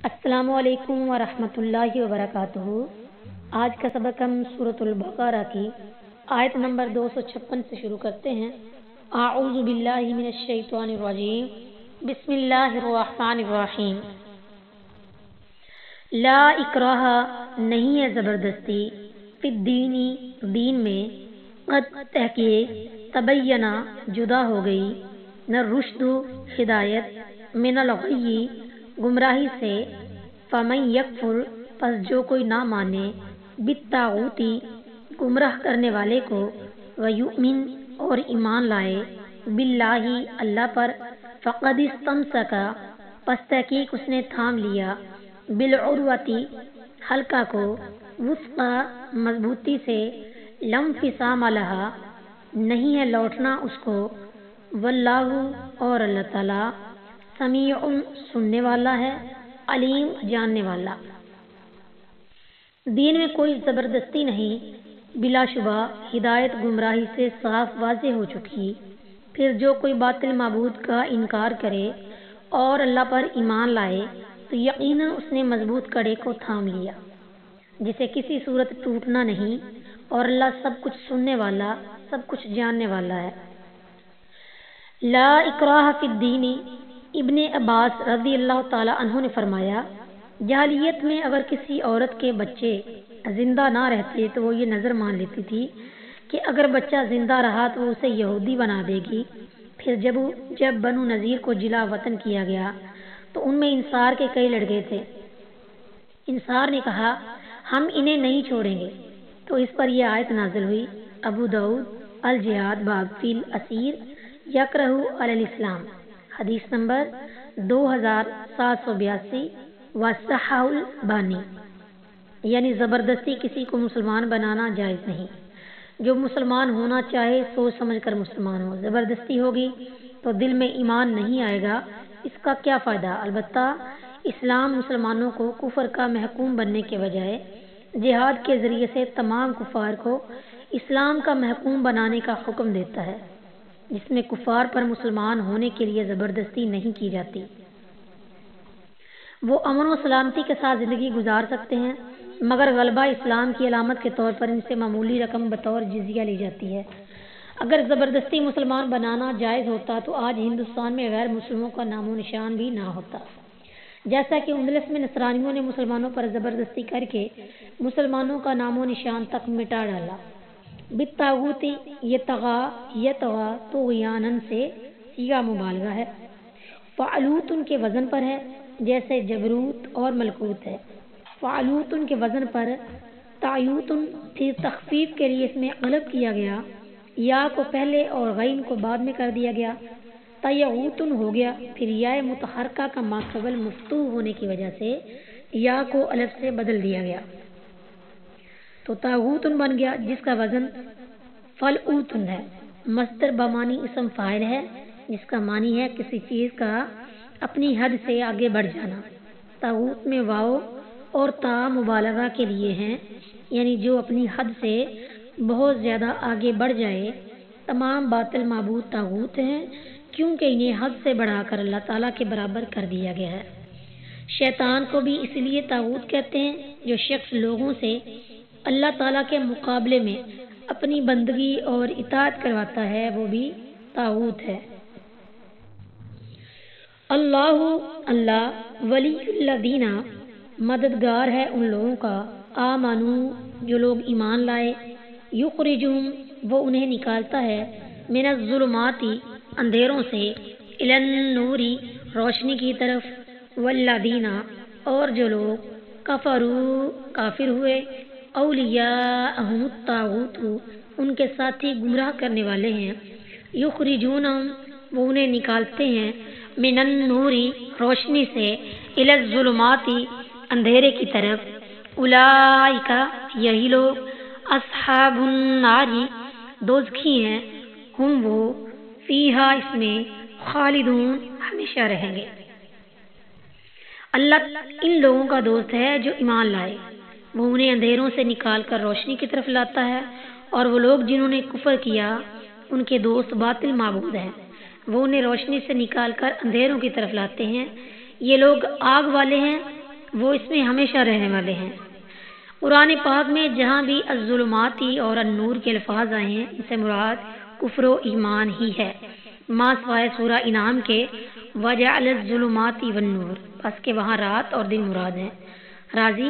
السلام علیکم ورحمۃ اللہ وبرکاتہ۔ آج کا سبق ہم سورۃ البقرہ کی آیت نمبر 256 سے شروع کرتے ہیں۔ اعوذ باللہ من الشیطان الرجیم، بسم اللہ الرحمن الرحیم۔ لا اکراہ، نہیں ہے زبردستی، فی الدین، دین میں، قد تحقیق، تبینہ، جدا ہو گئی، نہ رشد، ہدایت، من الغی، گمراہی سے، فمن یکفر، پس جو کوئی نہ مانے، بالطاغوتی، گمراہ کرنے والے کو، ویؤمن، اور ایمان لائے، باللہ، اللہ پر، فقد استمسک، پس تحقیق اس نے تھام لیا، بالعروتی، حلقہ کو، وثقی، مضبوطی سے، لا انفصام لہا، نہیں ہے لوٹنا اس کو، واللہ، اور اللہ تعالی، سمیع، سننے والا ہے، علیم، جاننے والا۔ دین میں کوئی زبردستی نہیں، بلا شبہ ہدایت گمراہی سے صاف واضح ہو چکی۔ پھر جو کوئی باطل معبود کا انکار کرے اور اللہ پر ایمان لائے تو یقیناً اس نے مضبوط کڑے کو تھام لیا جسے کسی صورت ٹوٹنا نہیں، اور اللہ سب کچھ سننے والا، سب کچھ جاننے والا ہے۔ لا اکراہ فی الدین، ابن عباس رضی اللہ تعالی عنہ نے فرمایا، جاہلیت میں اگر کسی عورت کے بچے زندہ نہ رہتے تو وہ یہ نظر مان لیتی تھی کہ اگر بچہ زندہ رہا تو وہ اسے یہودی بنا دے گی۔ پھر جب بنو نذیر کو جلا وطن کیا گیا تو ان میں انصار کے کئی لڑکے تھے۔ انصار نے کہا ہم انہیں نہیں چھوڑیں گے، تو اس پر یہ آیت نازل ہوئی۔ ابو داؤد الجہاد باب فی الاسیر یکرہ علی الاسلام، حدیث نمبر 2782، وصححہ البانی۔ یعنی زبردستی کسی کو مسلمان بنانا جائز نہیں۔ جو مسلمان ہونا چاہے سوچ سمجھ کر مسلمان ہو، زبردستی ہوگی تو دل میں ایمان نہیں آئے گا، اس کا کیا فائدہ؟ البتہ اسلام مسلمانوں کو کفر کا محکوم بننے کے بجائے جہاد کے ذریعے سے تمام کفار کو اسلام کا محکوم بنانے کا حکم دیتا ہے، جس میں کفار پر مسلمان ہونے کے لیے زبردستی نہیں کی جاتی۔ وہ امن و سلامتی کے ساتھ زندگی گزار سکتے ہیں، مگر غلبہ اسلام کی علامت کے طور پر ان سے معمولی رقم بطور جزیہ لی جاتی ہے۔ اگر زبردستی مسلمان بنانا جائز ہوتا تو آج ہندوستان میں غیر مسلموں کا نام و نشان بھی نہ ہوتا، جیسا کہ اندلس میں نصرانیوں نے مسلمانوں پر زبردستی کر کے مسلمانوں کا نام و نشان تک مٹا ڈالا۔ بالطاغوت، یطغی طغیانا سے صیغہ مبالغہ ہے، فعلوت ان کے وزن پر ہے، جیسے جبروت اور ملکوت ہے۔ فعلوت کے وزن پر تعیوت، پھر تخفیف کے لیے اس میں قلب کیا گیا، یا کو پہلے اور غین کو بعد میں کر دیا گیا، تیغوت ہو گیا، پھر یا متحرکہ کا ماقبل مفتوح ہونے کی وجہ سے یا کو الف سے بدل دیا گیا تو تاغوت بن گیا، جس کا وزن فلعوت ہے۔ مصدر بمانی اسم فاعل ہے، جس کا معنی ہے کسی چیز کا اپنی حد سے آگے بڑھ جانا۔ تاغوت میں واو اور تا مبالغہ کے لیے ہیں، یعنی جو اپنی حد سے بہت زیادہ آگے بڑھ جائے۔ تمام باطل معبود تاغوت ہیں، کیونکہ انہیں حد سے بڑھا کر اللہ تعالیٰ کے برابر کر دیا گیا ہے۔ شیطان کو بھی اس لیے تاغوت کہتے ہیں، جو شخص لوگوں سے اللہ تعالیٰ کے مقابلے میں اپنی بندگی اور اطاعت کرواتا ہے، وہ بھی تاغوت ہے۔ اللہ ولی الذین، مددگار ہے ان لوگوں کا، آمنو، جو لوگ ایمان لائے، یخرجہم، وہ انہیں نکالتا ہے، من الظلمات، اندھیروں سے، الی النور، روشنی کی طرف، والذین، اور جو لوگ کفروا، کافر ہوئے، اولیاءہم الطاغوت، ان کے ساتھی گمراہ کرنے والے ہیں، یخرجونہم، وہ انہیں نکالتے ہیں، من النور، روشنی سے، الی الظلمات، اندھیرے کی طرف، اولئک، یہی لوگ، اصحاب النار، دوزخی ہیں، ہم وہ، فیہا، اس میں، خالدون، ہمیشہ رہیں گے۔ اللہ ان لوگوں کا دوست ہے جو ایمان لائے، وہ انہیں اندھیروں سے نکال کر روشنی کی طرف لاتا ہے، اور وہ لوگ جنہوں نے کفر کیا ان کے دوست باطل معبود ہیں، وہ انہیں روشنی سے نکال کر اندھیروں کی طرف لاتے ہیں۔ یہ لوگ آگ والے ہیں وہ اس میں ہمیشہ رہنے والے ہیں۔ قرآن پاک میں جہاں بھی الظلماتی اور النور کے الفاظ آئے ہیں ان سے مراد کفر و ایمان ہی ہے، ما سوائے سورہ انعام کے وجعل الظلمات والنور، بس کہ وہاں رات اور دن مراد ہیں۔ راضی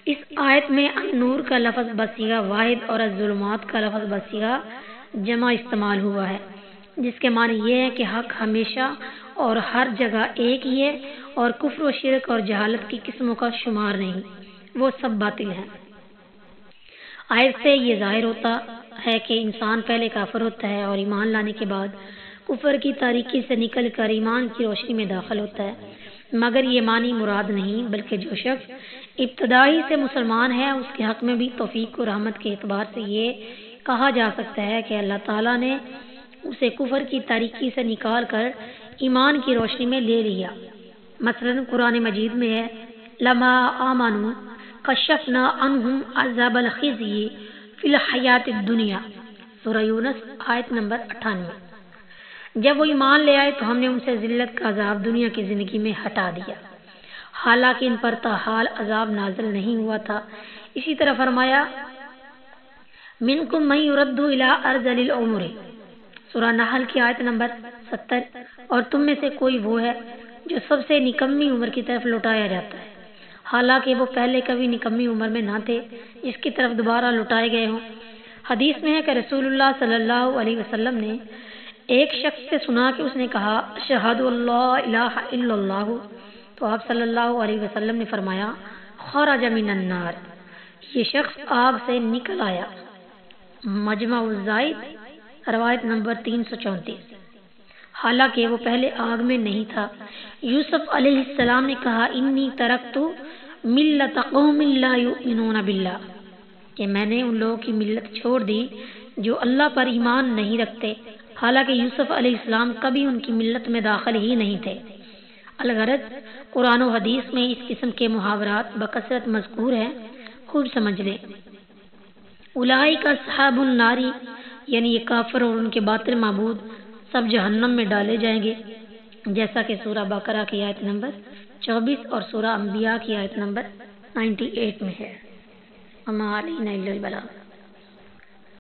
اس آیت میں النور کا لفظ بصیغہ واحد اور الظلمات کا لفظ بصیغہ جمع استعمال ہوا ہے، جس کے معنی یہ ہے کہ حق ہمیشہ اور ہر جگہ ایک ہی ہے اور کفر و شرک اور جہالت کی قسموں کا شمار نہیں، وہ سب باطل ہیں۔ آیت سے یہ ظاہر ہوتا ہے کہ انسان پہلے کافر ہوتا ہے اور ایمان لانے کے بعد کفر کی تاریکی سے نکل کر ایمان کی روشنی میں داخل ہوتا ہے، مگر یہ معنی مراد نہیں، بلکہ جو شخص ابتدائی سے مسلمان ہے اس کے حق میں بھی توفیق و رحمت کے اعتبار سے یہ کہا جا سکتا ہے کہ اللہ تعالیٰ نے اسے کفر کی تاریکی سے نکال کر ایمان کی روشنی میں لے لیا۔ مثلا قرآن مجید میں ہے لما آمنوا کشفنا عنہم عذاب الخزی فی الحیات الدنیا، سورہ یونس آیت نمبر 98۔ جب وہ ایمان لے آئے تو ہم نے ان سے ذلت کا عذاب دنیا کی زندگی میں ہٹا دیا، حالانکہ ان پر تاحال عذاب نازل نہیں ہوا تھا۔ اسی طرح فرمایا منکم من یرد الی ارذل العمر، سورہ نحل کی آیت نمبر 70، اور تم میں سے کوئی وہ ہے جو سب سے نکمی عمر کی طرف لوٹایا جاتا ہے، حالانکہ وہ پہلے کبھی نکمی عمر میں نہ تھے جس کی طرف دوبارہ لوٹائے گئے ہوں۔ حدیث میں ہے کہ رسول اللہ صلی اللہ علیہ وسلم نے ایک شخص سے سنا کہ اس نے کہا اشہد اللہ الہ الا اللہ، تو آپ صلی اللہ علیہ وسلم نے فرمایا خرج من النار، یہ شخص آگ سے نکل آیا۔ مجمع الزائد روایت نمبر 334۔ حالانکہ وہ پہلے آگ میں نہیں تھا۔ یوسف علیہ السلام نے کہا انی ترکت ملت قوم لا یؤمنون باللہ، کہ میں نے ان لوگوں کی ملت چھوڑ دی جو اللہ پر ایمان نہیں رکھتے، حالانکہ یوسف علیہ السلام کبھی ان کی ملت میں داخل ہی نہیں تھے۔ الغرض قرآن و حدیث میں اس قسم کے محاورات بکثرت مذکور ہیں، خوب سمجھ لیں۔ اولئک اصحاب النار، یعنی یہ کافر اور ان کے باطل معبود سب جہنم میں ڈالے جائیں گے، جیسا کہ سورہ بقرہ کی آیت نمبر 24 اور سورہ انبیاء کی آیت نمبر 98 میں ہے۔ وما علینا الا البلاغ۔